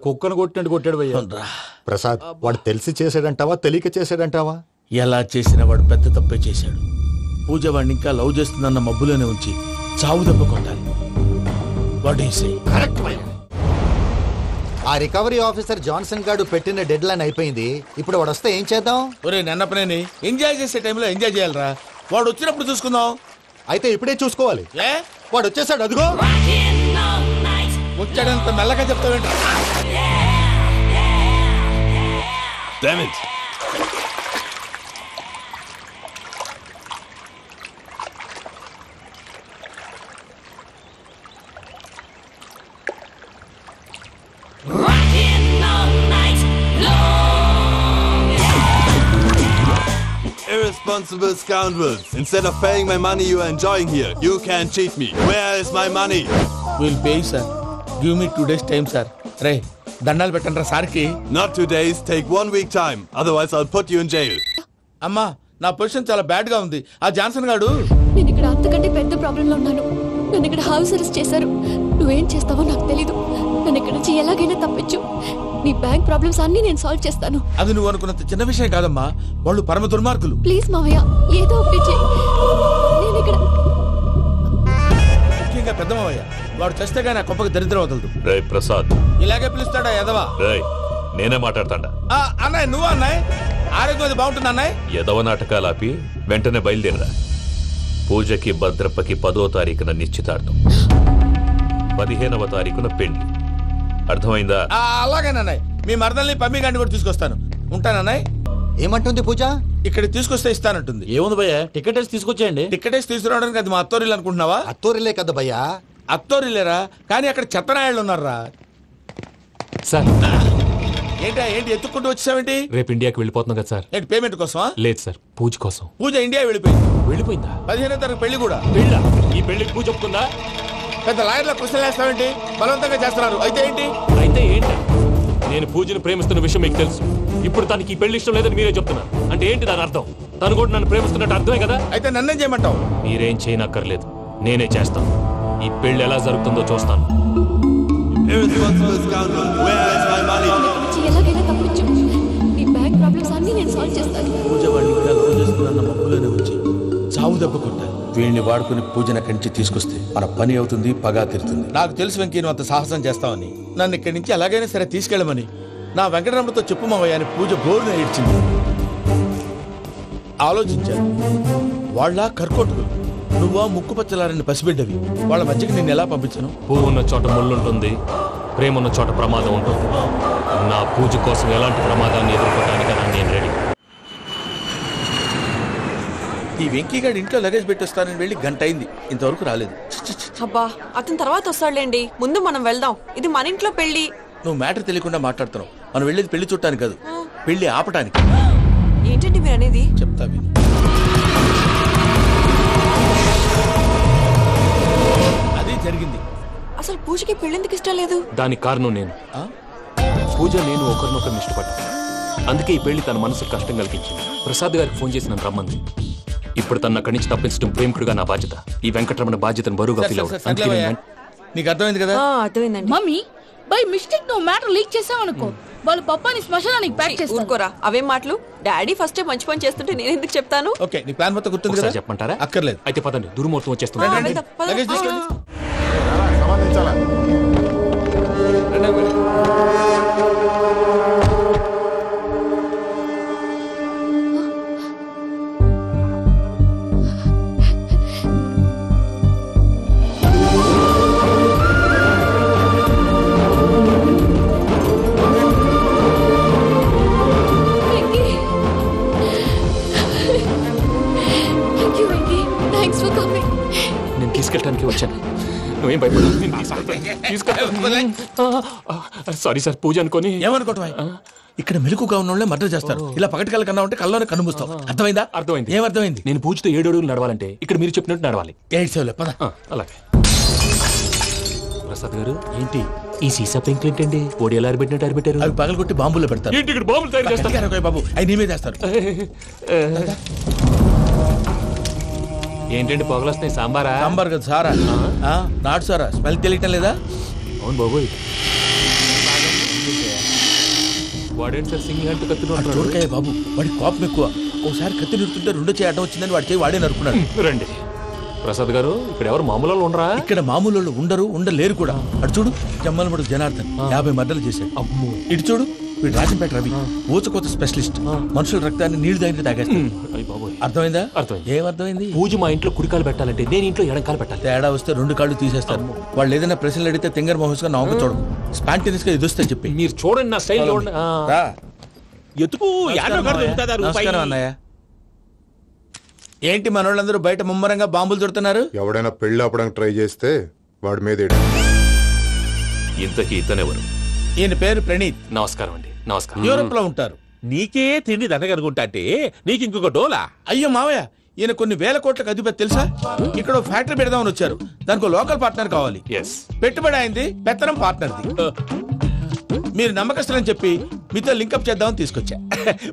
కుక్కను కొట్టినట్టు కొట్టాడు భయ్యా. ప్రసాద్ వాడు తెలిసి చేసాడంటావా తెలియక చేసాడంటావా? ఎలా చేసినా వాడు పెద్ద తప్పే చేశాడు. పూజ వాడిని ఇంకా లవ్ చేస్తుందన్న మబ్బులోనే ఉంచి చావు దెబ్బ కొట్టాలి. ఆ రికవరీ ఆఫీసర్ జాన్సన్ గారు పెట్టిన డెడ్ లైన్ అయిపోయింది. ఇప్పుడు వాడు వస్తే ఏం చేద్దాం? ఒరే నన్నపనేని ఎంజాయ్ చేసే టైంలో ఎంజాయ్ చేయాలరా. వాడు వచ్చినప్పుడు చూసుకుందాం. అయితే ఇప్పుడే చూసుకోవాలి. ఏ వాడు వచ్చేసాడు, అదిగో వచ్చాడంత మెల్లగా చెప్తావేంట? Damn it! Irresponsible scoundrels! Instead of paying my money you are enjoying here, you can cheat me. Where is my money? We'll pay, sir. Give me 2 days time, sir. Ray, దండాలు పెట్టండి సార్కి. Not 2 days, take 1 week time. Otherwise I'll put you in jail. అమ్మా, నా position చాలా bad గా ఉంది. ఆ Johnson గాడు నేను ఇక్కడ అంతకంటే పెద్ద ప్రాబ్లం లో ఉన్నాను. నన్ను ఇక్కడ హౌస్ అరెస్ట్ చేశారు. నువ్వేం చేస్తావో నాకు తెలీదు. నన్ను ఇక్కడ నుంచి ఎలాగైనా తప్పించు. నీ బ్యాంక్ ప్రాబ్లమ్స్ అన్ని నేను సాల్వ్ చేస్తాను. అది నువ్వు అనుకున్నంత చిన్న విషయం కాదమ్మా. వాళ్ళు పరమ దుర్మార్గులు. ప్లీజ్ మావయ్య, ఏదో ఒకటి చెయ్యి. నేను ఇక్కడ ముఖ్యంగా పెద్దమయ్య వాడు చస్తే గానీ ఆ కొంపకి దరిద్రం వదలదు. రే ప్రసాద్, ఇలాగే పిలుస్తాడా ఎదవా? రేయ్ నేనే మాట్లాడతాడా? అన్నయ్య నువ్వు అన్నయ్య, ఆరోగ్యం అది బాగుంటుంది అన్నయ్య. ఎదవ నాటకాలు ఆపి వెంటనే బయలుదేరరా. పూజకి భద్రప్పకి 10వ తారీఖున నిశ్చితార్థం, 15వ తారీఖున పెళ్లి. అర్థమైందా? అలాగేనన్నయ్య. మీ మరదల్ని పమ్మి గండి కూడా తీసుకొస్తాను. ఉంటానన్నయ్య. ఏమంటుంది పూజ? ఇక్కడ తీసుకొస్తే ఇస్తానంటుంది. ఏముంది భయ్యా, టికెట్ వేసి తీసుకొచ్చేయండి. టికెట్ వేసి తీసుకురావడానికి అది మా అత్తోరిల్లు అనుకుంటున్నావా? అత్తూరిలే కదా భయ్యా. అత్తోరిల్లేరా, కానీ అక్కడ చెత్తనాయాళ్ళు ఉన్నారా. సార్ ఏంటి ఎత్తుక్కుంటూ వచ్చావేంటి? రేపు ఇండియాకి వెళ్ళిపోతున్నాం కదా సార్. ఏంటి పేమెంట్ కోసమా? లేదు సార్, పూజ కోసం. పూజ ఇండియా వెళ్ళిపోయింది. వెళ్ళిపోయిందా? 15వ తారీఖు పెళ్లి కూడా. పెళ్ళా? ఈ పెళ్లికి పూజ ఒప్పుకుందా? పెద్ద లాయర్ల క్వశ్చన్ వేస్తావేంటి? బలవంతంగా చేస్తున్నారు. అయితే ఏంటి? అయితే ఏంటి? నేను పూజను ప్రేమిస్తున్న విషయం మీకు తెలుసు. ఇప్పుడు తనకి ఈ పెళ్లి ఇష్టం లేదని మీరే చెప్తున్నారు. అంటే ఏంటి దాని అర్థం? తను కూడా నన్ను ప్రేమిస్తున్నట్టు అర్థమే కదా. అయితే నన్నేం చేయమంటావు? మీరేం చేయనక్కర్లేదు, నేనే చేస్తాను. ఈ పెళ్లి ఎలా జరుగుతుందో చూస్తాను. Irresponsible scoundrel! Where is my money? ఇక్కడ నుంచి ఎలాగైనా తప్పించు. నీ బ్యాంక్ ప్రాబ్లమ్స్ అన్ని నేను సాల్వ్ చేస్తాను. పూజ వాడిని ఇంకా లవ్ చేస్తుందన్న మబ్బులోనే వచ్చి చావు దెబ్బ కొట్టాలి. వీడిని వాడుకుని పూజన కంచి తీసుకొస్తే మన పని అవుతుంది, పగా తీరుతుంది. నాకు తెలుసు వెంకీ నువ్వు అంత సాహసం చేస్తావని. నన్ను ఇక్కడి నుంచి ఎలాగైనా సరే తీసుకెళ్ళమని నా వెంకటరమణతో చెప్పు మావయ్య అని పూజ బోరున ఏడ్చింది. ఆలోచించాను. వాళ్ళ కర్కోటకులు, నువ్వా ముక్కు పచ్చలారని పసిబిడ్డవి. వాళ్ళ మధ్యకి నేను ఎలా పంపించను? పువ్వు ఉన్న చోట ముళ్ళుంటుంది, ప్రేమ ఉన్న చోట ప్రమాదం ఉంటుంది. నా పూజ కోసం ఎలాంటి ప్రమాదాన్ని ఎదుర్కోవడానికైనా నేను రెడీ. ఈ వెంకీగాడి ఇంట్లో లగేజ్ పెట్టొస్తానని వెళ్ళి గంట అయింది, ఇంతవరకు రాలేదు. అబ్బా అతని తర్వాత వస్తాడులేండి, ముందు మనం వెళ్దాం. ఇది మన ఇంట్లో పెళ్లి. నువ్వు మ్యాటర్ తెలియకుండా మాట్లాడుతున్నావు. మనం వెళ్ళేది పెళ్లి చుట్టానికి కాదు, పెళ్లి ఆపటానికి. ఏంటండి మీరు అనేది? చెప్తా విను. అది జరిగింది. అసలు పూజకి పెళ్ళెందుకు ఇష్టం లేదు? దానికి కారణం నేను. పూజ నేను ఒకరినొకరిని ఇష్టపడ్డా. అందుకే ఈ పెళ్లి తన మనసుకు కష్టం కలిగించింది. ప్రసాద్ గారికి ఫోన్ చేసి నన్ను రమ్మంది. ఇప్పుడు తన అక్కడి నుంచి తప్పించడం ప్రేమికుడుగా నా బాధ్యత. ఈ వెంకటరమణ బాధ్యతను బరువుగా ఫీల్ అవుతుంది. నీకు అర్థమైంది కదా? అర్థమైందండి. మమ్మీ బై మిస్టేక్ నువ్వు మ్యాటర్ లీక్ చేసావనుకో, వాళ్ళు పప్పాని శ్మశానానికి ప్యాక్ చేస్తారు. ఊరుకోరా, అవేం మాటలు. డాడీ ఫస్ట్ మంచి పని చేస్తుంటే నేను ఎందుకు చెప్తాను? ఓకే, నీ ప్లాన్ మొత్తం గుర్తుంది కదా? చెప్పమంటారా? అక్కర్లేదు. అయితే పదండి, దుర్ముహూర్తం వచ్చేస్తుంది. వెళ్దాం, పద. లగేజ్ తీసుకెళ్ళి. నేను తీసుకెళ్ళడానికి వచ్చాను, నువ్వేం భయపడదు. సారీ సార్, పూజ అనుకోని. ఏమనుకోవటం? ఇక్కడ మెలకుగా ఉన్న వాళ్ళే మర్డర్ చేస్తారు. ఇలా పగటి కళ్ళ కన్నా ఉంటే కళ్ళలోనే కనుమూస్తావు. అర్థమైందా? అర్థమైంది. ఏమర్థమైంది? నేను పూజతో 7 అడుగులు నడవాలంటే ఇక్కడ మీరు చెప్పినట్టు నడవాలి. 8 సేవలే, పద. అలాగే. ప్రసాద్ గారు, ఏంటి ఈ సీసా పెంకులు ఏంటండి? పొడి ఎలా అరబెట్టినట్టు అరబెట్టారు? అవి పగలగొట్టి బాంబులో పెడతారు. ఏంటి ఇక్కడ బాంబులు తయారు చేస్తారు? బాబు అవి నీ మీద చేస్తారు. ఏంటండి పొగలు వస్తున్నాయి? సాంబారా? సాంబార్ కదా, సారా. నాటు సారా. స్మెల్ తెలియటం లేదా? అవును బాబోయ్. వాడేంటి సార్ సింగిల్ హ్యాండ్ అటు కత్తిని చూడకాయ బాబు, వాడి కోపం ఎక్కువ. ఒకసారి కత్తి నిరుతుంటే రెండో చేయి అడ్డం వచ్చిందని వాడి చేయి వాడే నరుకున్నాడు. రండి ప్రసాద్ గారు, ఇక్కడ ఎవరు మామూలు వాళ్ళు ఉండరా? ఇక్కడ మామూలు వాళ్ళు ఉండరు, ఉండలేరు కూడా. అటు చూడు, జమ్మలమడు జనార్దన్ 50 మర్డర్లు చేశాడు. అమ్మో. ఇటు చూడు, వీడు రాజంపేట రవి ఊచకోత స్పెషలిస్ట్. మనుషుల రక్తాన్ని నీళ్లు దగ్గర తాగేస్తాడు. అయ్య బాబోయ్. అర్థమైందా? అర్థమైంది. ఏమర్థమైంది? పూజ మా ఇంట్లో కుడికాలు పెట్టాలంటే నేను ఇంట్లో ఎడంకాలు పెట్టాలి. తేడా వస్తే 2 కాళ్ళు తీసేస్తారు. వాళ్ళు ఏదైనా ప్రశ్నలు అడిగితే తింగర్ మహోస్ గా నవ్వు చూడదు, స్పాంటినియస్ గా ఎదుస్తా చెప్పి. మీరు చూడండి నా స్టైల్ చూడండి. రా. ఎతుకు నమస్కారం అన్నయ్య. ఏంటి మనోళ్ళందరూ బయట ముమ్మరంగా బాంబులు దొరుకుతున్నారు? ఎవడైనా పెళ్లి ఆపడానికి ట్రై చేస్తే వాడి మీద ఇంతకీ ఇతనెవరు? ఈయన పేరు ప్రణీత్. నమస్కారం అండి. నమస్కారం. యూరోప్ లో ఉంటారు. నీకే తిండి దండగనుకుంటా అంటే నీకు ఇంకొక డోలా? అయ్యో మావయ్య, ఈయన కొన్ని వేల కోట్లకు అధిపతి తెలుసా? ఇక్కడ ఫ్యాక్టరీ పెడదామని వచ్చారు. దానికి లోకల్ పార్ట్నర్ కావాలి. ఎస్. పెట్టుబడి అయింది, పెత్తనం పార్ట్నర్ది. మీరు నమ్మకస్తులని చెప్పి మీతో లింకప్ చేద్దామని తీసుకొచ్చా.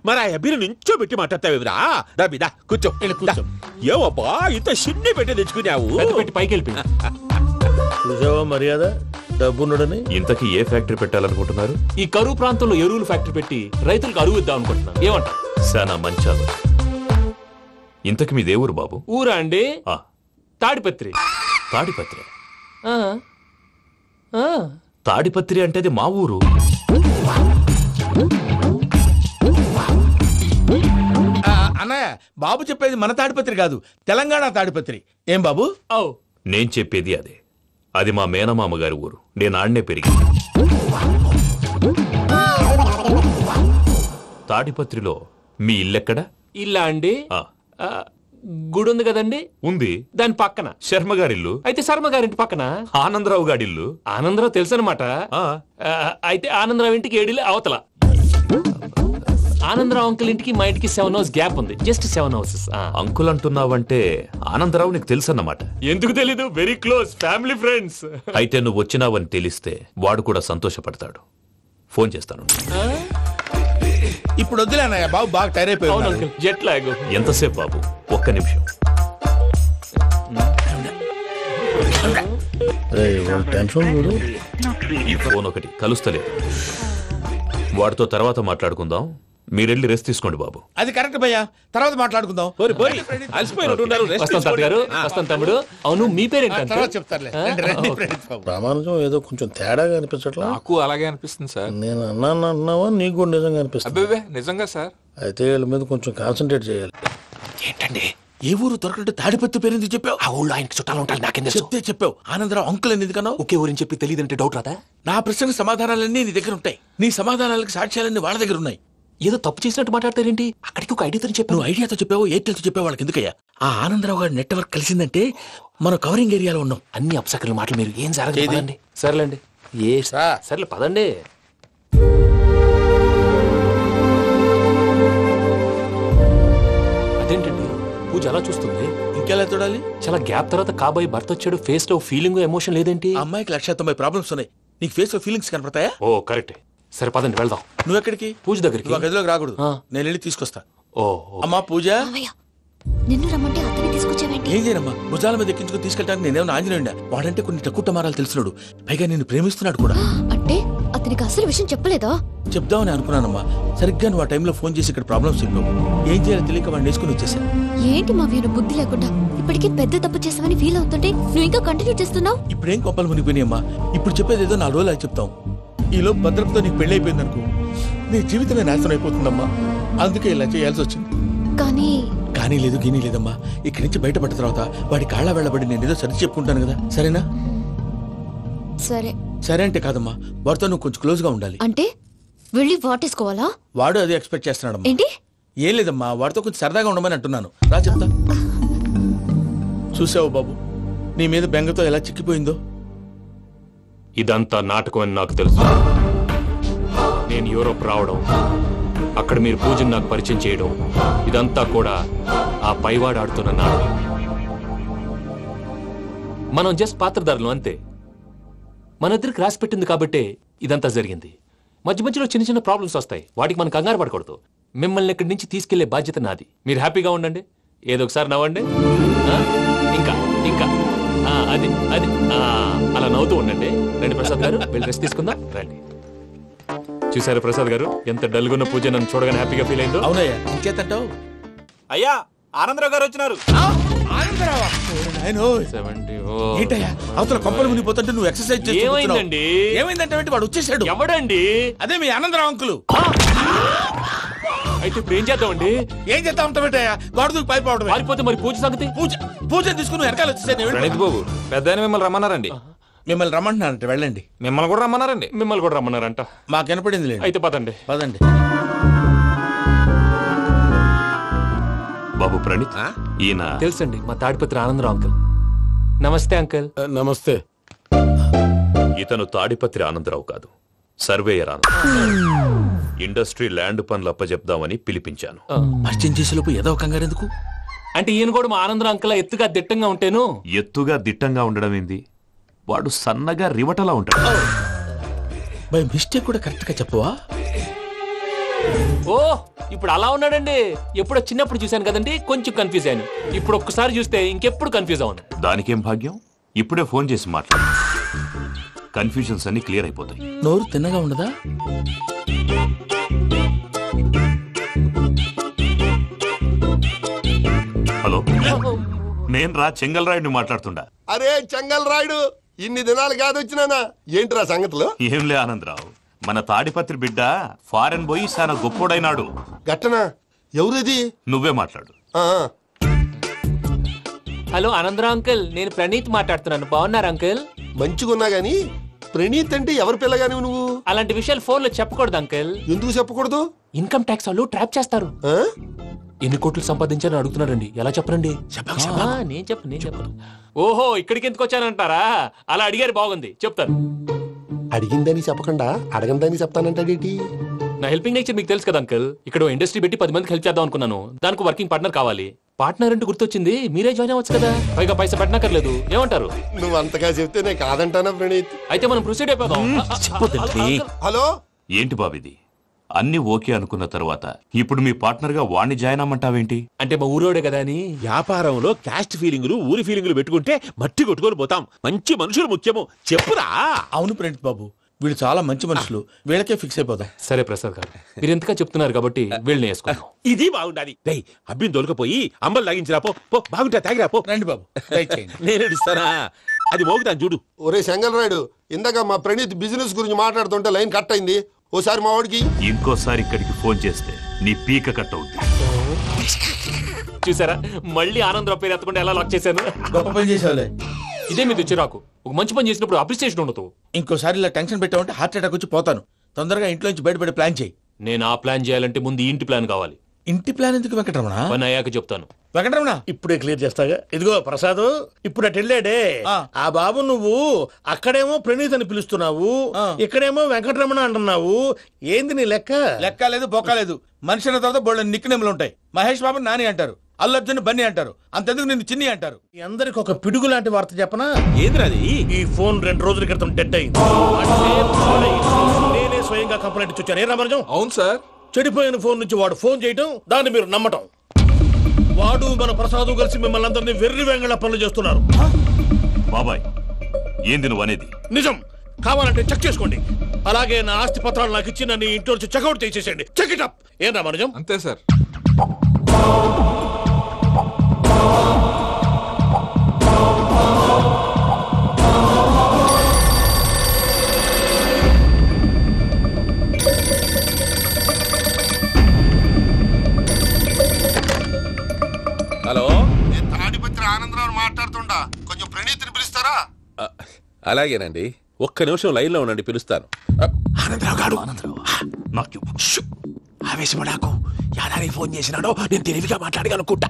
మరి ఆ అబ్బిని నుంచో పెట్టి మాట్లాడతావురా? దాబిదా కూర్చో. కూర్చో. ఏవబ్బా ఇంత చిన్ని పెట్టి తెచ్చుకున్నావు? పెద్ద పెట్టి పైకి వెళ్ళిపోయింది. చూసావా మర్యాద, డబ్బున్నడని. ఇంతకీ ఏ ఫ్యాక్టరీ పెట్టాలనుకుంటున్నారు? ఈ కరువు ప్రాంతంలో ఎరువులు ఫ్యాక్టరీ పెట్టి రైతులకు అరువు ఇద్దాం అనుకుంటున్నాను. ఏమంటారు? శానా మంచాలు. ఇంతకి మీ దేవురు బాబు? ఊరా అండి? తాడిపత్రి. తాడిపత్రి? తాడిపత్రి అంటే అది మా ఊరు. అన్నయ్య, బాబు చెప్పేది మన తాడిపత్రి కాదు, తెలంగాణ తాడిపత్రి. ఏం బాబు? నేను చెప్పేది అదే. అది మా మేనమామ గారి ఊరు. నేను ఆడనే పెరిగింది. తాడిపత్రిలో మీ ఇల్లెక్కడ? ఇల్లా అండి? గుడి ఉంది కదండి. ఉంది. దాని పక్కన శర్మ గారిల్లు. అయితే శర్మ గారింటి పక్కన ఆనందరావు గారిల్లు. ఆనందరావు తెలుసు అనమాట. అయితే ఆనందరావు ఇంటికి 7 అవతల. ఆనందరావు అంకుల్ ఇంటికి మా ఇంటికి 7 hours గ్యాప్ ఉంది. Just 7 hours. అంకుల్ అంటున్నావంటే ఆనందరావు నీకు తెలుసు అన్నమాట. ఎందుకు తెలీదు? Very close family friends. అయితే నువ్వు వచ్చినావని తెలిస్తే వాడు కూడా సంతోషపడతాడు. ఫోన్ చేస్తాను. ఇప్పుడు వద్దులే అన్నయ్య, బాబు బాగా టైర్ అయిపోయాడు. Jet lag. ఎంతసేపు బాబు? ఒక్క నిమిషం. ఈ ఫోన్ ఒకటి కలుస్తలేదు. వాడితో తర్వాత మాట్లాడుకుందాం. మీరెళ్ళి రెస్ట్ తీసుకోండి బాబు. అది కరెక్ట్ భయ్యా, తర్వాత మాట్లాడుకుందాం. తమ్ముడు. అవును, మీ పేరేంటి? ప్రామాణికం ఏదో కొంచెం తేడాగా అనిపించట్లా? నాకు అలాగే అనిపిస్తుంది సార్. నేను అన్నావా నీకు కూడా నిజంగా అనిపిస్తుంది? అబ్బే నిజంగా సార్. అయితే వీళ్ళ మీద కొంచెం కాన్సన్ట్రేట్ చేయాలి. ఏంటండి ఏ ఊరు దొరకట్టు తాడిపత్రి పేరు ఎందుకు చెప్పావు? ఆ ఊళ్ళో ఆయనకి చుట్టాలు ఉంటారు. నాకేం చెప్తే చెప్పావు. ఆనందరావు అంకుల్ అని ఎందుకన్నావు? ఒకే ఊరిని చెప్పి తెలియదంటే డౌట్ రాదా? నా ప్రశ్నకు సమాధానాలన్నీ నీ దగ్గర ఉంటాయి. నీ సమాధానాలకు సాక్ష్యాలన్నీ వాళ్ళ దగ్గర ఉన్నాయి. ఏదో తప్పు చేసినట్టు మాట్లాడతారేంటి? అక్కడికి ఒక ఐడియాతో చెప్పావు. నువ్వు ఐడియాతో చెప్పావు, ఎయిర్టెల్తో చెప్పావు. వాళ్ళకి ఎందుకయ్యా? ఆ ఆనందరావు గారి నెట్వర్క్ కలిసిందంటే మనం కవరింగ్ ఏరియాలో ఉన్నాం. అన్ని అప్సకర్ల మాటలు మీరు ఏం జరగదండి. సర్లేండి. సర్లే పదండి. అదేంటండి పూజ అలా చూస్తుంది? ఇంకెలా చూడాలి? చాలా గ్యాప్ తర్వాత కాబోయే భర్త వచ్చాడు. ఫేస్ లో ఫీలింగ్ ఎమోషన్ లేదేంటి? అమ్మాయికి 190 ప్రాబ్లమ్స్ ఉన్నాయి. నీకు ఫేస్ లో ఫీలింగ్స్ కనపడతాయా? ఓ కరెక్ట్. సరే పదండి వెళ్దాం. నువ్వు ఎక్కడికి? పూజ దగ్గరికి. గదిలోకి రాకూడదు, నేను వెళ్ళి తీసుకొస్తా. ఓ అమ్మా పూజ, నిన్ను రమ్మంటే అతని తీసుకొచ్చావేంటి? ఏం చేయనమ్మా, భుజాల మీద ఎక్కించుకుని తీసుకెళ్ళడానికి నేనేమన్నా ఆంజనేయుడా? వాడంటే కొన్ని తక్కువ టమారాలు తెలిసినాడు, పైగా నేను ప్రేమిస్తున్నాడు కూడా. అంటే అతనికి అసలు విషయం చెప్పలేదా? చెప్దామని అనుకున్నానమ్మా. సరిగ్గా నువ్వు ఆ టైంలో ఫోన్ చేసి ఇక్కడ ప్రాబ్లమ్స్ చెప్పావు. ఏం చేయాలో తెలియక వాడిని వేసుకుని వచ్చేసా. ఏంటి మా వీరు బుద్ధి లేకుండా ఇప్పటికీ పెద్ద తప్పు చేసావని ఫీల్ అవుతుంటే నువ్వు ఇంకా కంటిన్యూ చేస్తున్నావు? ఇప్పుడేం కొప్పలు మునిగిపోయినాయమ్మా. ఇప్పుడు చెప్పేది ఏదో 4 రోజులు చెప్తాం. ఈలో భద్రతతో నీకు పెళ్లి అయిపోయింది అనుకో, నీ జీవితమే నాశనం అయిపోతుందమ్మా. అందుకే ఇలా చేయాల్సి వచ్చింది. కానీ లేదు గీనీ లేదమ్మా. ఇక్కడి నుంచి బయటపడ్డ తర్వాత వాడి కాళ్ళ వెళ్ళబడి నేను ఏదో సరి చెప్పుకుంటాను కదా, సరేనా? సరే అంటే కాదమ్మా, వాడితో నువ్వు కొంచెం క్లోజ్ గా ఉండాలి. అంటే వెళ్ళి వాటేసుకోవాలా? వాడు అదే ఎక్స్పెక్ట్ చేస్తున్నాడమ్మా. ఏంటి? ఏం లేదమ్మా, వాడితో కొంచెం సరదాగా ఉండమని అంటున్నాను. రా చెప్తా. చూసావు బాబు, నీ మీద బెంగతో ఎలా చిక్కిపోయిందో. ఇదంతా నాటకం అని నాకు తెలుసు. నేను యూరోప్ రావడం, అక్కడ మీరు పూజను నాకు పరిచయం చేయడం, ఇదంతా కూడా ఆ పైవాడు ఆడుతున్న నాటకం. మనం జస్ట్ పాత్రధారులు అంతే. మన ఇద్దరికి రాసి పెట్టింది కాబట్టే ఇదంతా జరిగింది. మధ్య మధ్యలో చిన్న చిన్న ప్రాబ్లమ్స్ వస్తాయి, వాటికి మనం కంగారు పడకూడదు. మిమ్మల్ని ఇక్కడి నుంచి తీసుకెళ్లే బాధ్యత నాది. మీరు హ్యాపీగా ఉండండి, ఏదో ఒకసారి నవ్వండి. ఇంకా ఇంకా అది అది అలా నవ్వుతూ ఉండండి. రండి ప్రసాద్ గారు, వెళ్ళి రెస్ట్ తీసుకుందాం. రండి. చూసారు ప్రసాద్ గారు ఎంత డల్గున్న పూజ నన్ను చూడగానే హ్యాపీగా ఫీల్ అయిందో. అవునయ్యా, ఇంకేతంటావు? అయ్యా ఆనందరావు గారు వచ్చినారు. ఏంటయ్యా అవతల కొంపలు మునిగిపోతుంటే నువ్వు ఎక్సర్సైజ్ చేస్తూ ఏమైందండి? ఏమైందంటే వాడు వచ్చేసాడు. ఎవడండి? అదే మీ ఆనందరావు అంకులు. అయితే ఇప్పుడు ఏం చేద్దామండి? ఏం చేస్తా ఉంటావేటయ్యా, గోడ దూకి పైపోవడం. పారిపోతే మరి పూజ సంగతి? పూజ తీసుకుని వెనకాల వచ్చేసాను. ప్రణీత్ బాబు పెద్ద మిమ్మల్ని రమ్మన్నారండి. మిమ్మల్ని రమ్మంటున్నారంట, వెళ్ళండి. మిమ్మల్ని కూడా రమ్మన్నారండి. మిమ్మల్ని కూడా రమ్మన్నారంట. మాకు వినపడింది లేదు. అయితే పదండి. పదండి. బాబు ప్రణీత్, ఈయన తెలుసండి మా తాడిపత్రి ఆనందరావు అంకుల్. నమస్తే అంకుల్. నమస్తే. ఇతను తాడిపత్రి ఆనందరావు కాదు, సర్వేయర్ ఆనందరావు. ఇండస్ట్రీ ల్యాండ్ పనులు అప్పచెప్దామని పిలిపించాను. పరిచయం చేసేలోపు ఏదో కంగారు ఎందుకు? అంటే ఈయన కూడా మా ఆనందరావు అంకుల్ ఎత్తుగా దిట్టంగా ఉంటేను. ఎత్తుగా దిట్టంగా ఉండడం ఏంది, వాడు సన్నగా రివటలా ఉంటాడు. బై మిస్టేక్ కూడా కరెక్ట్ గా చెప్పవా? ఓ ఇప్పుడు అలా ఉన్నాడండి. ఎప్పుడో చిన్నప్పుడు చూశాను కదండి, కొంచెం కన్ఫ్యూజ్ అయ్యాను. ఇప్పుడు ఒక్కసారి చూస్తే ఇంకెప్పుడు కన్ఫ్యూజ్ అవును. దానికేం భాగ్యం, ఇప్పుడే ఫోన్ చేసి మాట్లాడు, కన్ఫ్యూజన్స్ అన్ని క్లియర్ అయిపోతాయి. నోరు తిన్నగా ఉండదా? హలో, నేను రా చెంగల్ రాయుడిని మాట్లాడుతుండా. అరే చెంగల్ రాయుడు, ఇన్ని దినాలు కాదు వచ్చినానా, ఏంట్రా సంగతులు? ఏంలే ఆనందరావు, మన తాడిపత్రి బిడ్డ ఫారెన్ పోయి చాలా గొప్పోడైనాడు. గట్టనా? ఎవరిది? నువ్వే మాట్లాడు. హలో ఆనందరావు అంకుల్, నేను ప్రణీత్ మాట్లాడుతున్నాను. బాగున్నారు అంకుల్? మంచిగున్నా గాని ప్రణీత్ అంటే ఎవరి పిల్లగాని నువ్వు? అలాంటి విషయాలు ఫోన్ లో చెప్పకూడదు అంకుల్. ఎందుకు చెప్పకూడదు? ఇన్కమ్ ట్యాక్స్ వాళ్ళు ట్రాప్ చేస్తారు. ఎన్ని కోట్లు సంపాదించాలని అడుగుతున్నారండి, ఎలా చెప్పరండి? నేను చెప్పను. ఓహో ఇక్కడికి ఎందుకు వచ్చానంటారా? అలా అడిగారు, బాగుంది, చెప్తాను. అడిగిందని చెప్పకుండా అడగందని చెప్తానంటాడేటి? నా హెల్పింగ్ నేచర్ మీకు తెలుసు కదా అంకుల్. ఇక్కడ ఇండస్ట్రీ పెట్టి 10 మందికి హెల్ప్ చేద్దాం అనుకున్నాను. దానికి వర్కింగ్ పార్ట్నర్ కావాలి. పార్ట్నర్ అంటే గుర్తొచ్చింది, మీరే జాయిన్ అవ్వచ్చు కదా, పైగా పైసా పెట్టనక్కర్లేదు. ఏమంటారు? నువ్వు అంతగా చెప్తే నేను కాదంటానా ప్రణీత్? అయితే మనం ప్రొసీడ్ అయిపోదాం. హలో, ఏంటి బాబిది? అన్ని ఓకే అనుకున్న తర్వాత ఇప్పుడు మీ పార్ట్నర్ గా వాణ్ణి జాయిన్ అమ్మంటావేంటి? అంటే మా ఊరోడే కదా అని. వ్యాపారంలో క్యాస్ట్ ఫీలింగులు, ఊరి ఫీలింగులు పెట్టుకుంటే మట్టి కొట్టుకొని పోతాం. మంచి మనుషులు ముఖ్యము, చెప్పురా. అవును ప్రణీత్ బాబు, వీళ్ళు చాలా మంచి మనుషులు, వీళ్ళకే ఫిక్స్ అయిపోతాం. సరే ప్రసాద్ గారు, మీరు ఎంతగా చెప్తున్నారు కాబట్టి వీళ్ళని వేసుకున్నాం. ఇది బాగుండాలి. అబ్బిని దొలకపోయి అంబలు లాగించిరా, పో బాగుంటా, తాగిరా పో. రండి బాబు, నేను ఇస్తానా? అది మోగుతాను చూడు. ఒరే చెంగల్ రాయుడు, ఇందాక మా ప్రణీత్ బిజినెస్ గురించి మాట్లాడుతుంటే లైన్ కట్ అయింది. ఓసారి మా వాడికి ఇంకోసారి ఇక్కడికి ఫోన్ చేస్తే నీ పీక కట్ అవుతుంది. చూసారా, మళ్ళీ ఆనందరావు పేరు ఎత్తకుండా ఎలా లాక్ చేశాను. గొప్ప పని చేసేవాళ్ళే. ఇదే మీద చిరాకు. ఒక మంచి పని చేసినప్పుడు అప్రిసియేషన్ ఉండదు. ఇంకోసారి ఇలా టెన్షన్ పెట్టామంటే హార్ట్ అటాక్ వచ్చి పోతాను. తొందరగా ఇంట్లో నుంచి బయటపడే ప్లాన్ చేయి. నేను ఆ ప్లాన్ చేయాలంటే ముందు ఇంటి ప్లాన్ కావాలి. ఇంటి ప్లాన్ ఎందుకు వెంకటరమణ? పని అయ్యాక చెప్తాను. వెంకటరమణ ఇప్పుడే క్లియర్ చేస్తాగా. ఇదిగో ప్రసాద్, ఇప్పుడు అటు వెళ్ళాడే ఆ బాబు, నువ్వు అక్కడేమో ప్రణీత్ అని పిలుస్తున్నావు, ఇక్కడేమో వెంకటరమణ అంటున్నావు. ఏంది నీ లెక్క? లెక్క లేదు, బొక్క లేదు. మనిషి అన్న తర్వాత బోళ్ళ నిక్నెములు ఉంటాయి. మహేష్ బాబు నాని అంటారు, అల్లు అర్జున్ బన్నీ అంటారు, అంతెందుకు నిన్ను చిన్ని అంటారు. అందరికి ఒక పిడుగు లాంటి వార్త చెప్పనా? ఏంద్రది? ఈ ఫోన్ 2 రోజుల క్రితం డెడ్ అయింది. నేనే స్వయంగా కంప్లైంట్ ఇచ్చి వచ్చాను. ఏ రామరాజం? అవును సార్. చెడిపోయిన ఫోన్ నుంచి వాడు ఫోన్ చేయటం, దాన్ని మీరు నమ్మటం. వాడు మన ప్రసాదు కలిసి మిమ్మల్ని అందరినీ వెర్రి వెంగళ పనులు చేస్తున్నారు. బాబాయ్, ఏంది నువ్వు అనేది? నిజం. కావాలంటే చెక్ చేసుకోండి. అలాగే నా ఆస్తి పత్రాలు నాకు ఇచ్చి నన్ను ఇంట్లో నుంచి చెక్అౌట్ చేసేసండి. Check it up. ఏం రామరాజం? అంతే సార్. హలో, నేను తాడిపత్రి ఆనందరావు మాట్లాడుతుండా, కొంచెం ప్రణీత్ని పిలుస్తారా? అలాగేనండి, ఒక్క నిమిషం లైన్ లో ఉండండి, పిలుస్తాను. ఆనందరావు గాడు, ఆవేశపడాకు. యాదారి ఫోన్ చేసినాడో నేను తెలివిగా మాట్లాడగలనుకుంటా.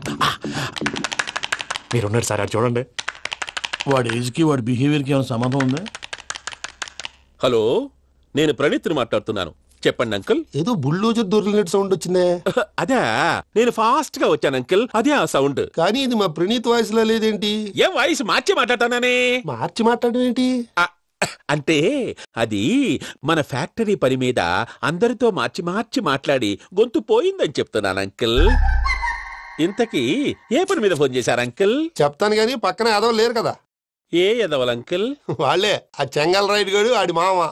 మీరున్నారు సార్, అది చూడండి. వాడి ఏజ్కి వాడి బిహేవియర్కి ఏమైనా సంబంధం ఉందా? హలో, నేను ప్రణీత్ని మాట్లాడుతున్నాను. చెప్పండి అంకుల్. ఏదో బుల్డోజర్ దొరికినట్టు సౌండ్ వచ్చిందే. అదే, నేను ఫాస్ట్ గా వచ్చాను అంకుల్, అదే ఆ సౌండ్. కానీ ఇది మా ప్రణీత్ వాయిస్ లో లేదేంటి? ఏం వాయిస్ మార్చి మాట్లాడతానే? మార్చి మాట్లాడడం ఏంటి? అంటే అది మన ఫ్యాక్టరీ పని మీద అందరితో మార్చి మార్చి మాట్లాడి గొంతు పోయిందని చెప్తున్నాను అంకుల్. ఇంతకీ ఏ పని మీద ఫోన్ చేశారు అంకుల్? చెప్తాను గానీ పక్కన ఎదవ లేరు కదా. ఏ ఎదవలు అంకుల్? వాళ్ళే, ఆ చెంగల్ రైడ్ గాడు, ఆడి మామ.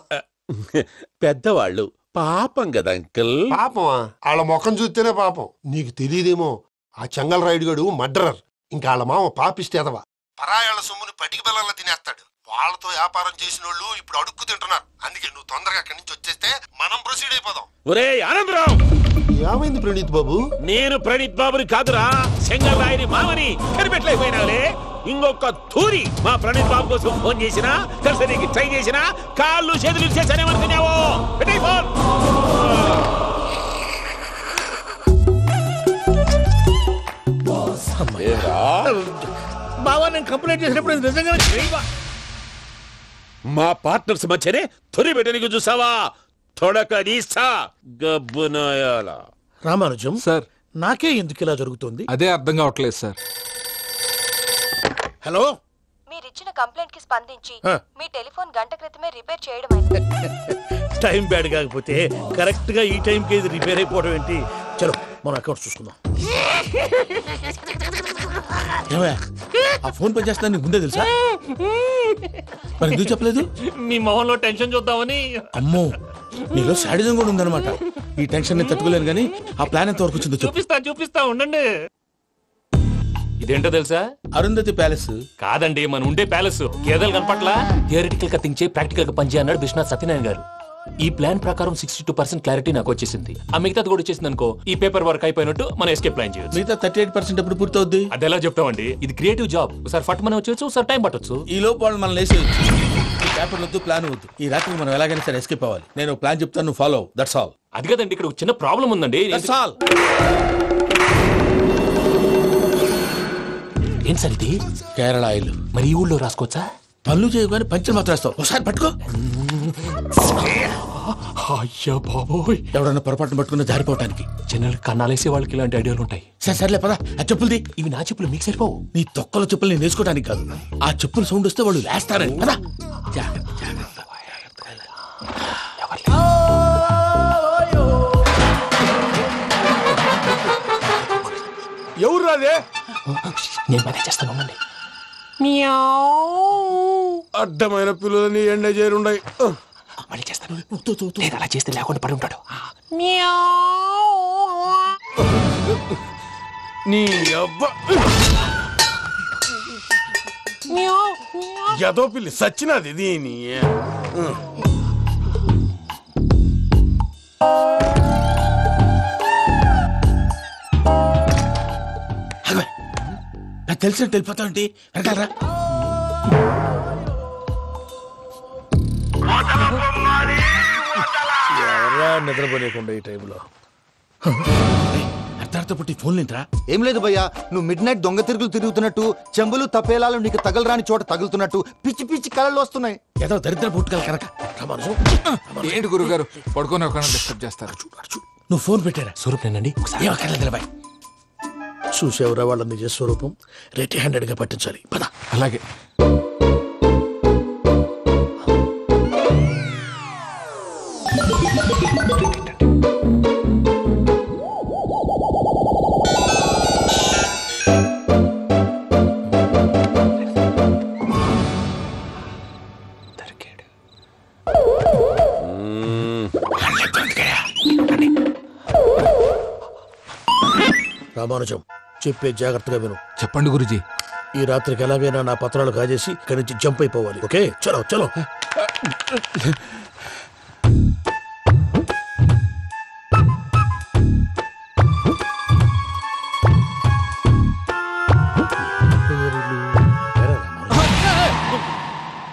పెద్దవాళ్ళు పాపం కదా అంకుల్. పాపమా? వాళ్ళ ముఖం చూస్తేనే పాపం. నీకు తెలియదేమో, ఆ చెంగల్ రైడ్ గడు మర్డరర్. ఇంకా వాళ్ళ మామ పాపిస్తేదవా, పరాయాళ్ళ సొమ్ముని పటికి బెల్లంలో తినేస్తాడు. వాళ్ళతో వ్యాపారం చేసిన వాళ్ళు ఇప్పుడు అడుక్కు తింటున్నారు. అందుకే నువ్వు తొందరగా అక్కడి నుంచి వచ్చేస్తే మనం ప్రొసీడ్ అయిపోదాం. ఒరే ఆనందరావు, ఏమైంది ప్రణీత్ బాబు? నేను ప్రణీత్ బాబుని కాదురా, సెంగల్ రాయని మామని. కనిపెట్టలేకపోయినావులే. ఇంకొక తూరి మా ప్రణీత్ బాబు కోసం ఫోన్ చేసినా, కలిసి ట్రై చేసినా కాళ్ళు చేతులు చేశానేమనుకున్నావో. పెట్టేయ్ ఫోన్. బావా, నేను కంప్లైంట్ చేసినప్పుడు నిజంగానే చేయవా? మా పార్ట్నర్స్ మధ్యనే తొలి పెట్టడానికి చూసావా? తొడక నీస్తా గబ్బునాయాల. రామానుజం సార్, నాకే ఎందుకు ఇలా జరుగుతుంది? అదే అర్థం కావట్లేదు సార్. హలో, మీరిచ్చిన కంప్లైంట్ కి స్పందించి మీ టెలిఫోన్ గంట క్రితమే రిపేర్ చేయడం టైం బ్యాడ్ కాకపోతే కరెక్ట్ గా ఈ టైం కి ఇది రిపేర్ అయిపోవడం ఏంటి? చలో మన అకౌంట్ చూసుకుందాం. ఆ ఫోన్ పని చేస్తున్నా నీకు ముందే తెలుసా? మరి ఎందుకు చెప్పలేదు? మీ మొహంలో టెన్షన్ చూద్దామని. అమ్మో, నీలో శాడిజం కూడా ఉందన్నమాట. ఈ టెన్షన్ నేను తట్టుకోలేను కానీ ఆ ప్లాన్ ఎంత వరకు వచ్చిందో చూపిస్తా ఉండండి. ఇదేంటో తెలుసా? అరుంధతి ప్యాలెస్ కాదండి, మన ఉండే ప్యాలెస్. గేదెలు కనపట్లా? థియరిటికల్ గా థింక్ చేయి, ప్రాక్టికల్ గా పనిచేయ అన్నాడు విశ్వనాథ్ సత్యనారాయణ గారు. ఈ ప్లాన్ ప్రకారం 62% క్లారిటీ నాకు వచ్చేసింది. ఆ మిగతాది కూడా వచ్చేసింది అనుకో, ఈ పేపర్ వర్క్ అయిపోయినట్టు మనం ఎస్కేప్ ప్లాన్ చేయొచ్చు. మిగతా 38% ఎప్పుడు పూర్తవుద్ది? అది ఎలా చెప్తామండి? ఇది క్రియేటివ్ జాబ్. ఒకసారి ఫట్ మనం వచ్చేయచ్చు, ఒకసారి టైం పట్టొచ్చు. ఈ లోపు వాళ్ళు మనం లేసేయచ్చు. ఈ పేపర్ వద్దు, ప్లాన్ వద్దు. ఈ రాత్రికి మనం ఎలాగైనా సరే ఎస్కేప్ అవ్వాలి. నేను ప్లాన్ చెప్తాను, నువ్వు ఫాలో. That's all. అది కదండి, ఇక్కడ ఒక చిన్న ప్రాబ్లం ఉందండి. That's all. ఏం సార్ ఇది? కేరళ ఆయిల్. మరి ఈ ఊళ్ళో రాసుకోవచ్చా? పనులు చేయగానే పంచర్ మాత్రం వేస్తావు. ఒకసారి పట్టుకో. అయ్యా బాబోయ్, ఎవడన్నా పొరపాటున పట్టుకున్న జారిపోవటానికి. జనరల్ కన్నాలేసే వాళ్ళకి ఇలాంటి ఐడియాలు ఉంటాయి. సర్లే పదా, ఆ చెప్పులది. ఇవి నా చెప్పులు, మీకు సరిపోవు. నీ తొక్కల చెప్పులు నేను వేసుకోవడానికి కాదు, ఆ చెప్పులు సౌండ్ వస్తే వాళ్ళు లేస్తారని. పదా. ఎవరు రాదే? నేను మేనేజ్ చేస్తాను, ఉండండి. అడ్డమైన పిల్లలని ఎండ చేరుండయి. మళ్ళీ చేస్తాను. నేను అలా చేస్తే లేకుండా పడి ఉంటాడు. నీ అబ్బ ఎదో పిల్లి సచ్చినది దీని. నాకు తెలిసినట్టు వెళ్ళిపోతావంటి. వెనకాలరా. ఎవరా నిద్రపోలేకుండా ఈ టైంలో? అర్థార్థ పుట్టి ఫోన్ లేంట్రా? ఏం లేదు భయ్యా, నువ్వు మిడ్ నైట్ దొంగ తిరుగులు తిరుగుతున్నట్టు, చెంబులు తపేలాలు నీకు తగలరాని చోట తగులుతున్నట్టు పిచ్చి పిచ్చి కళలు వస్తున్నాయి. ఏదో దరిద్ర పుట్టుకల కనుక. ఏంటి గురుగారు పడుకొని ఒక డిస్టర్బ్ చేస్తారు? నువ్వు ఫోన్ పెట్టారా? స్వరూపేనండి. చూసేవరా వాళ్ళ నిజ స్వరూపం. రెట్టి హ్యాండెడ్ గా పట్టించాలి. పద. అలాగే. రామానుజం, చెప్పే జాగ్రత్తగా విను. చెప్పండి గురుజీ. ఈ రాత్రికి ఎలాగైనా నా పత్రాలు కాజేసి ఇక్కడి నుంచి జంప్ అయిపోవాలి. ఓకే, చలో చలో.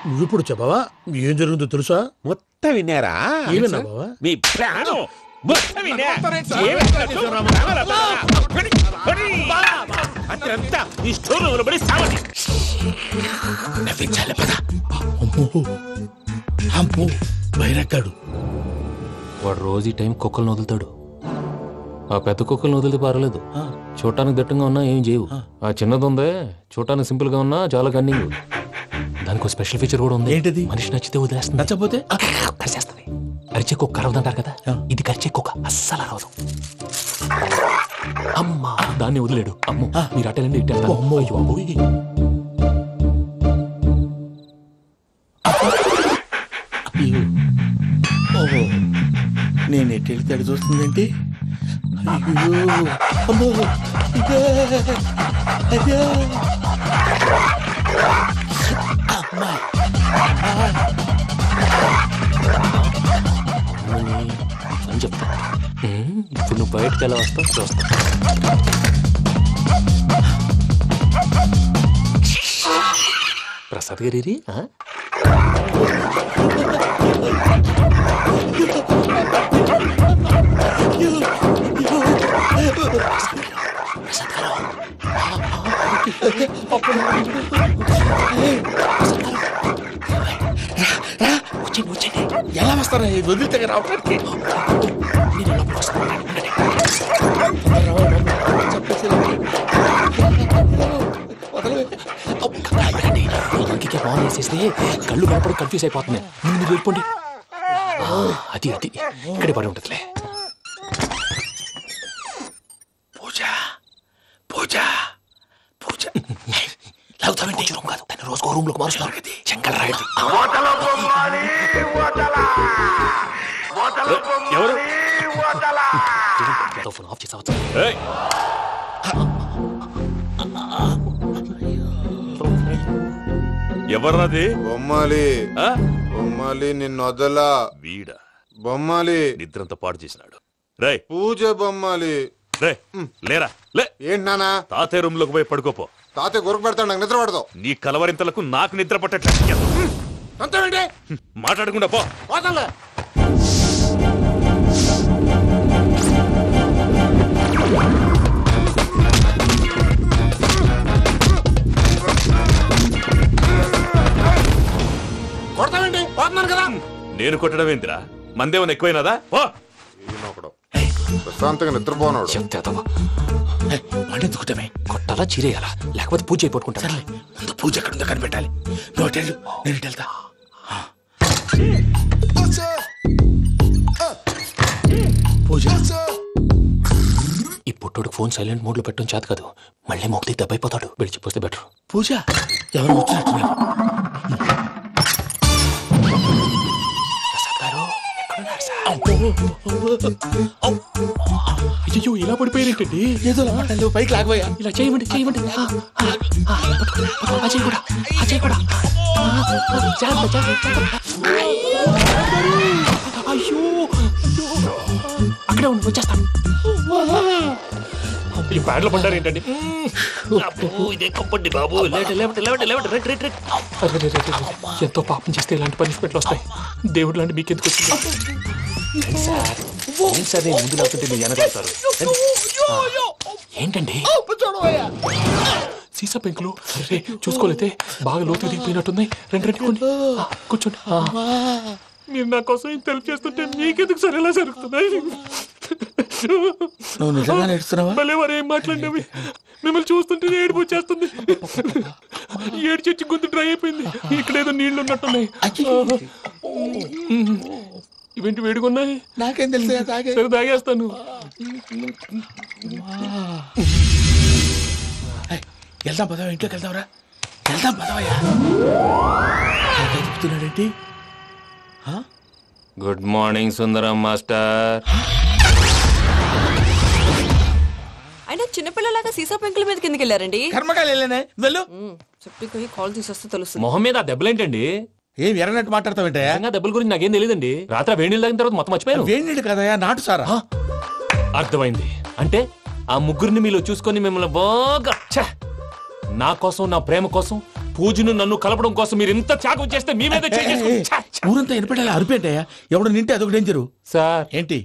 నువ్విప్పుడు చెప్పవా ఏం జరుగుతుందో తెలుసా? మొత్తం విన్నారా? ఏమన్నా బావా? మీ ప్రాణం బైరక్కాడు. వాడు రోజు ఈ టైం కుక్కలను వదులుతాడు. ఆ పెద్ద కుక్కలను వదిలితే పర్లేదు, చూడటానికి దట్టంగా ఉన్నా ఏం చేయవు. ఆ చిన్నది ఉందే, చూడటానికి సింపుల్ గా ఉన్నా చాలా కన్నింగ్. దానికి స్పెషల్ ఫీచర్ కూడా ఉంది. ఏంటిది? మనిషి నచ్చితే వదిలేస్తుంది, నచ్చపోతే కరిచేస్తుంది. అరిచే కుక్క అరవదంటారు కదా, ఇది కరిచే కుక్క అస్సలు అరవదు. అమ్మా, దాన్ని వదిలేడు. అమ్మో, మీరు అటెండి ఇట్టే. అమ్మో, అయ్యో అమ్మోయ్. నేను ఎటు వెళ్తే అటు చూస్తుందంటే అయ్యో అమ్మో ఇదే అదే అమ్మా అని చెప్తా. ఇప్పుడు నువ్వు బయటకు ఎలా వస్తావు చూస్తా. ప్రసాద్ గారి ఎలా వస్తారా వదిలితే రావడానికి ఇంకే బాగా వేసేస్తే కళ్ళు కనపడి కన్ఫ్యూజ్ అయిపోతున్నాయి. మీరు వెళ్ళిపోండి. అది అది ఇక్కడే పడి ఉంటుందిలే. పూజ పూజ పూజ లాగుతామంటే రూమ్ కాదు, దాన్ని రోజుకో రూమ్ లోకి మారుస్తున్నారు కదా. చెంగల్ రాయుడు ఎవరు ఫోన్ ఆఫ్ చేసావచ్చు. ఎవర్రాది? బొమ్మాలి బొమ్మాలి నిన్ను వదలా. వీడ బొమ్మాలి నిద్రంతా పాడు చేసినాడు. రే పూజ బొమ్మాలి. రే లేరా లే. ఏంటి నానా? తాతయ్య రూమ్ లోకి పోయి పడుకోపో. తాతయ్య గురకు పెడతాడు, నాకు నిద్ర పడతావు. నీ కలవరింతలకు నాకు నిద్ర పట్టట్లేదు. అంతేంటి మాట్లాడకుండా పో. పోతాలే. కొడతామండి, పోతున్నాను కదా. నేను కొట్టడం ఏంటిరా? మందేమన్నా ఎక్కువైనదా? పో. ప్రశాంతంగా నిద్రపోనాడు. మండెందుకుంటామే? కొట్టాలా చీరేయాలా లేకపోతే పూజ అయిపోట్టుకుంటా. ముందు పూజ ఎక్కడుందో కనిపెట్టాలి. నువ్వు వెళ్ళు, నేను ఇటు వెళ్తా. పూజ ఈ పుట్టోడు ఫోన్ సైలెంట్ మోడ్ లో పెట్టడం చేత కాదు. మళ్ళీ మొక్కి దెబ్బైపోతాడు. విడిచిపోతే బెటర్. పూజ ఎవరు వచ్చినట్టున్నారు? అయ్యో ఇలా పడిపోయారేంటండి? ఏదో మాట్లాడలేవు, పైకి లాగబోయా. ఇలా చేయమండి చేయమండి. అజయ్ కూడా అజయ్ కూడా అయ్యో అక్కడే ఉండి వచ్చేస్తాను. ఈ బ్యాడ్లో పడ్డారు ఏంటండి? ఇదే కంపండి బాబు. ఎంతో పాపం చేస్తే ఇలాంటి పనిష్మెంట్లు వస్తాయి. దేవుడు లాంటి మీకెందుకు వచ్చింది సార్? నేను ముందు లేకుంటే మీరు వెనకాడతారు. ఏంటండి సీసా పెంకులు? అరే చూసుకోలేతే బాగా లోతు దిగిపోయినట్టున్నాయి. రండి రండి కూర్చోండి. మీరు నా కోసం ఇంత హెల్ప్ చేస్తుంటే మీకెందుకు సరే ఎలా జరుగుతున్నాయి? నువ్వు నిజంగా నేర్చుతున్నావా? మళ్ళీ వారు ఏం మాట్లాడినవి? మిమ్మల్ని చూస్తుంటే ఏడుపు వచ్చేస్తుంది. ఏడు చచ్చి గొంతు డ్రై అయిపోయింది. ఇక్కడ ఏదో నీళ్లు ఉన్నట్టున్నాయి. ఇవేంటి వేడుకున్నాయి? నాకేం తెలుసు, సరే తాగేస్తాను. వెళ్దాం పదవా, ఇంట్లోకి వెళ్దాంరా. వెళ్దాం పదవయ్యా. చెప్తున్నాడేంటి? గుడ్ మార్నింగ్ సుందరం మాస్టర్. అయినా చిన్నపిల్లలాగా సీసా పెంకుల మీద కిందకి వెళ్ళారండి. కర్మకాయలు వెళ్ళానే వెళ్ళు. చెప్పి కాల్ తీసేస్తే తెలుసు. మొహం మీద ఆ దెబ్బలేంటండి? ఏం ఎర్రనట్టు మాట్లాడతావేంటయా? దెబ్బల గురించి నాకేం తెలియదండి. రాత్రి వేడి నీళ్ళు తాగిన తర్వాత మొత్తం మర్చిపోయాను. వేడి నీళ్ళు కదయా, నాటు సారా. అర్థమైంది. అంటే ఆ ముగ్గురిని మీలో చూసుకొని మిమ్మల్ని బాగా నా కోసం, నా ప్రేమ కోసం, పూజను నన్ను కలపడం కోసం మీరు ఇంత త్యాగం చేస్తే మీ మీద ఊరంతా వినపడేలా అరిపేంటయా? ఎవడు నింటే అదొక డేంజరు. సార్ ఏంటి